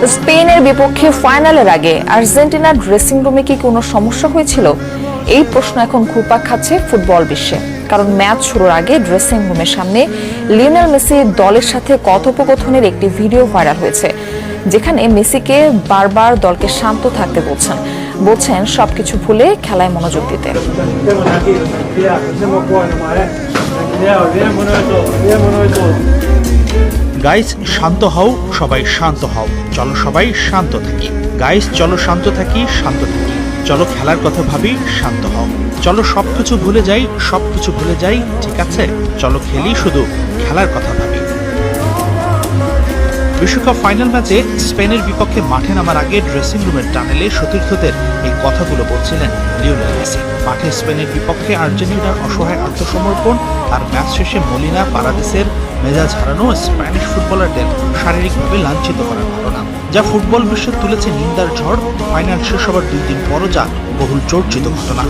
স্পেনের বিপক্ষে ফাইনালের আগে আর্জেন্টিনার ড্রেসিং রুমে কি কোনো সমস্যা হয়েছিল? এই প্রশ্ন এখন ঘুরপাক খাচ্ছে ফুটবল বিশ্বে। কারণ ম্যাচ শুরুর আগে ড্রেসিং রুমের সামনে লিওনেল মেসি দলের সাথে কথোপকথনের একটি ভিডিও ভাইরাল হয়েছে, যেখানে মেসিকে বারবার দলকে শান্ত থাকতে বলছেন সবকিছু ভুলে খেলায় মনোযোগ দিতে। গাইস শান্ত হও, সবাই শান্ত হও, চলো সবাই শান্ত থাকি। গাইস চলো শান্ত থাকি, শান্ত থাকি, চলো খেলার কথা ভাবি, শান্ত হও, চলো সবকিছু ভুলে যাই, ঠিক আছে, চলো খেলি, শুধু খেলার কথা ভাবি। বিশ্বকাপ ফাইনাল ম্যাচে স্পেনের বিপক্ষে মাঠে নামার আগে ড্রেসিং রুমের টানেলে সতীর্থদের এই কথাগুলো বলছিলেন লিওনেল মেসি। মাঠে স্পেনের বিপক্ষে আর্জেন্টিনার অসহায় আত্মসমর্পণ আর ম্যাচ শেষে মলিনা পারাদিসের মেজাজ হারানো স্প্যানিশ ফুটবলারদের শারীরিকভাবে লাঞ্ছিত করার ঘটনা, যা ফুটবল বিশ্বে তুলেছে নিন্দার ঝড়। ফাইনাল শেষ হবার 2 দিন পরও যা বহুল চর্চিত ঘটনা।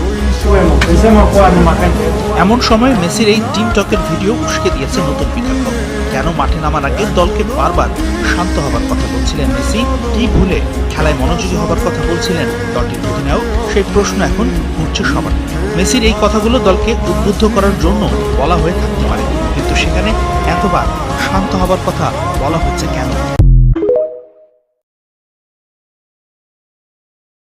এমন সময় মেসির এই টিম টকের ভিডিও উস্কে দিয়েছে নতুন বিতর্ক। কেন মাঠে নামার আগে দলকে বারবার শান্ত হবার কথা বলছিলেন মেসি? কি ভুলে খেলায় মনোযোগী হবার কথা বলছিলেন দলটির অধিনায়ক? সেই প্রশ্ন এখন ঘুরছে সবার। মেসির এই কথাগুলো দলকে উদ্বুদ্ধ করার জন্য বলা হয়ে থাকতে পারে, কিন্তু সেখানে এতবার শান্ত হবার কথা বলা হচ্ছে কেন?